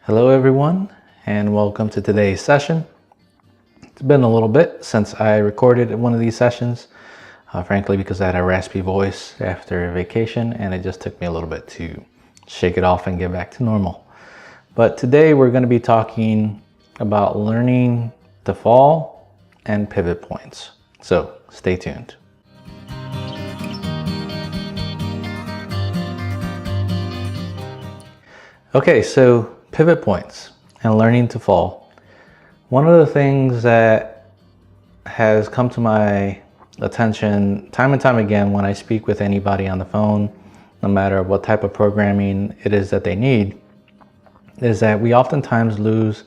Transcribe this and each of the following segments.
Hello everyone, and welcome to today's session. It's been a little bit since I recorded one of these sessions, frankly because I had a raspy voice after a vacation and it just took me a little bit to shake it off and get back to normal. But today we're going to be talking about learning to fall and pivot points. So stay tuned. Okay, so pivot points and learning to fall. One of the things that has come to my attention time and time again when I speak with anybody on the phone, no matter what type of programming it is that they need, is that we oftentimes lose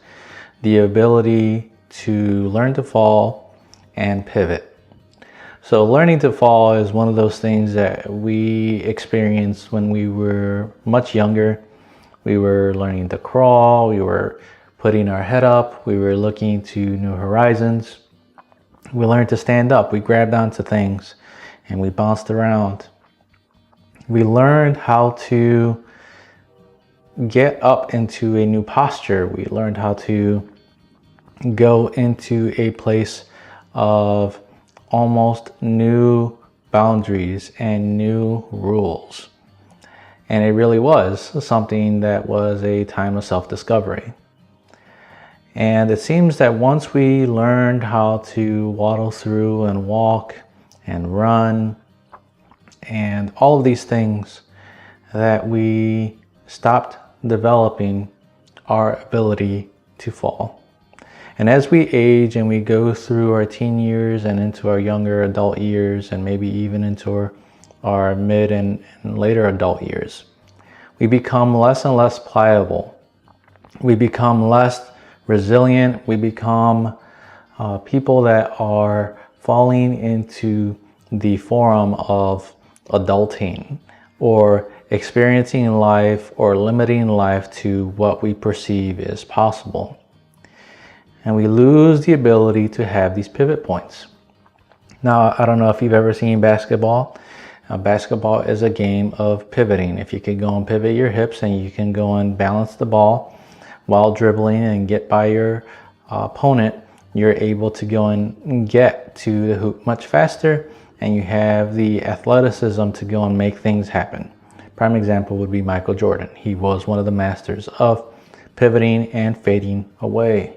the ability to learn to fall and pivot. So learning to fall is one of those things that we experienced when we were much younger. We were learning to crawl, we were putting our head up, we were looking to new horizons. We learned to stand up, we grabbed onto things and we bounced around. We learned how to get up into a new posture. We learned how to go into a place of almost new boundaries and new rules. And it really was something that was a time of self-discovery. And it seems that once we learned how to waddle through and walk and run and all of these things, that we stopped developing our ability to fall. And as we age and we go through our teen years and into our younger adult years and maybe even into our mid and later adult years, we become less and less pliable. We become less resilient. We become people that are falling into the forum of adulting or experiencing life or limiting life to what we perceive is possible. And we lose the ability to have these pivot points. Now, I don't know if you've ever seen basketball. Basketball is a game of pivoting. If you can go and pivot your hips and you can go and balance the ball while dribbling and get by your opponent, you're able to go and get to the hoop much faster, and you have the athleticism to go and make things happen. Prime example would be Michael Jordan. He was one of the masters of pivoting and fading away.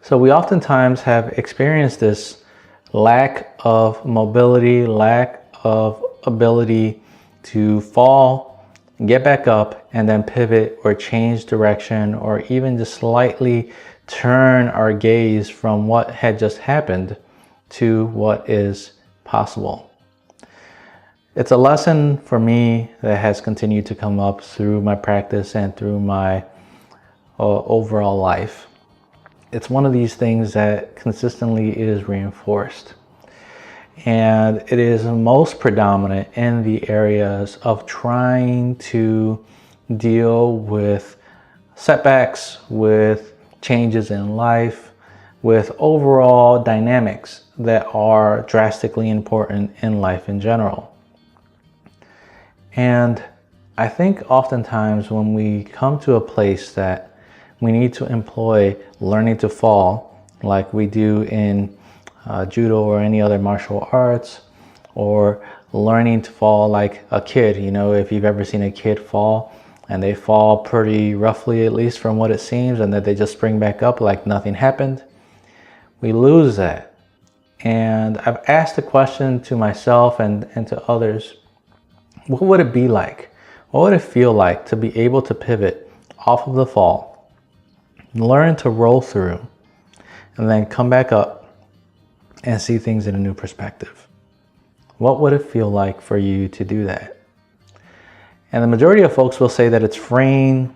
So we oftentimes have experienced this lack of mobility, lack of ability to fall, get back up, and then pivot or change direction, or even just slightly turn our gaze from what had just happened to what is possible. It's a lesson for me that has continued to come up through my practice and through my overall life. It's one of these things that consistently is reinforced. And it is most predominant in the areas of trying to deal with setbacks, with changes in life, with overall dynamics that are drastically important in life in general. And I think oftentimes when we come to a place that we need to employ learning to fall, like we do in judo or any other martial arts, or learning to fall like a kid. You know, if you've ever seen a kid fall and they fall pretty roughly, at least from what it seems, and that they just spring back up like nothing happened, we lose that. And I've asked the question to myself and to others, what would it be like? What would it feel like to be able to pivot off of the fall, learn to roll through, and then come back up and see things in a new perspective? What would it feel like for you to do that? And the majority of folks will say that it's freeing,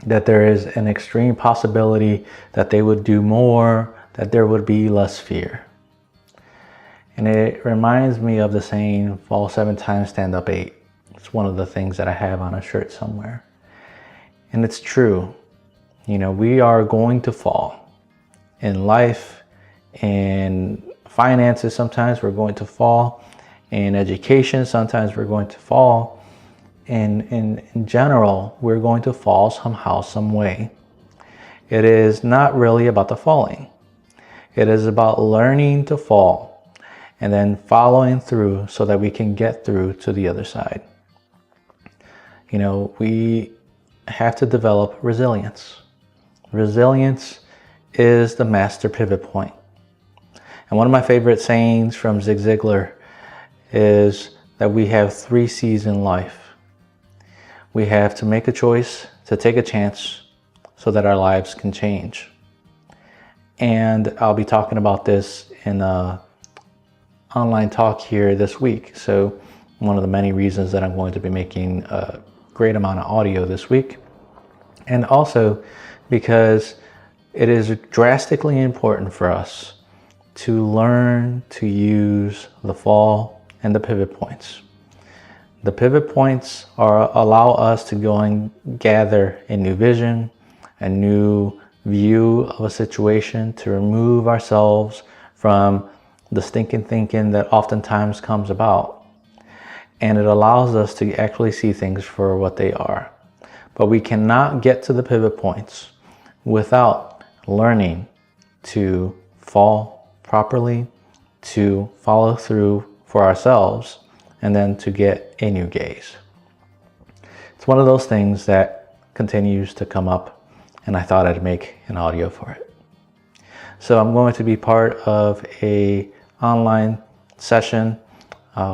that there is an extreme possibility that they would do more, that there would be less fear. And it reminds me of the saying, fall 7 times, stand up 8. It's one of the things that I have on a shirt somewhere. And it's true. You know, we are going to fall in life. In finances, sometimes we're going to fall. In education, sometimes we're going to fall. in general, we're going to fall somehow, some way. It is not really about the falling. It is about learning to fall and then following through so that we can get through to the other side. You know, we have to develop resilience. Resilience is the master pivot point. And one of my favorite sayings from Zig Ziglar is that we have 3 C's in life. We have to make a choice, to take a chance, so that our lives can change. And I'll be talking about this in an online talk here this week. So one of the many reasons that I'm going to be making a great amount of audio this week. And also because it is drastically important for us to learn to use the fall and the pivot points. The pivot points allow us to go and gather a new vision, a new view of a situation, to remove ourselves from the stinking thinking that oftentimes comes about. And it allows us to actually see things for what they are. But we cannot get to the pivot points without learning to fall properly, to follow through for ourselves, and then to get a new gaze. It's one of those things that continues to come up, and I thought I'd make an audio for it. So I'm going to be part of a online session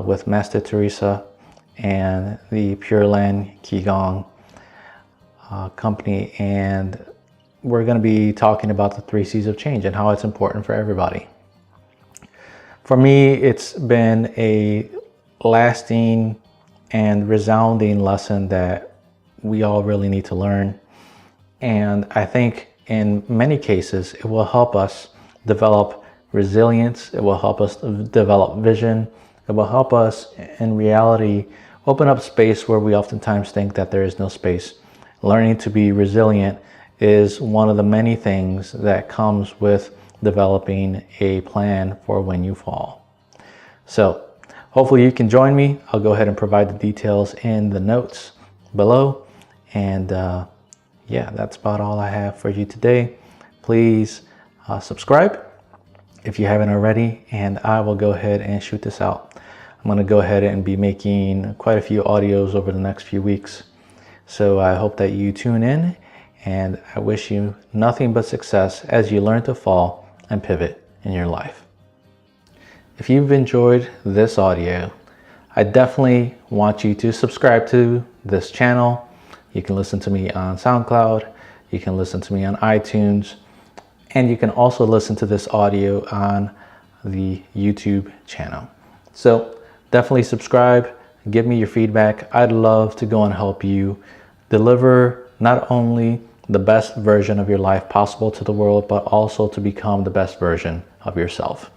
with Master Teresa and the Pure Land Qigong company, and we're going to be talking about the 3 C's of change and how it's important for everybody. For me, it's been a lasting and resounding lesson that we all really need to learn. And I think in many cases, it will help us develop resilience. It will help us develop vision. It will help us in reality open up space where we oftentimes think that there is no space. Learning to be resilient is one of the many things that comes with developing a plan for when you fall. So hopefully you can join me. I'll go ahead and provide the details in the notes below. And yeah, that's about all I have for you today. Please subscribe if you haven't already, and I will go ahead and shoot this out. I'm going to go ahead and be making quite a few audios over the next few weeks. So I hope that you tune in, and I wish you nothing but success as you learn to fall and pivot in your life. If you've enjoyed this audio, I definitely want you to subscribe to this channel. You can listen to me on SoundCloud, you can listen to me on iTunes, and you can also listen to this audio on the YouTube channel. So definitely subscribe, give me your feedback. I'd love to go and help you deliver not only the best version of your life possible to the world, but also to become the best version of yourself.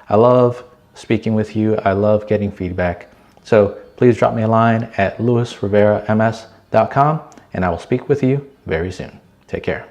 I love speaking with you. I love getting feedback. So please drop me a line at luisriverams.com, and I will speak with you very soon. Take care.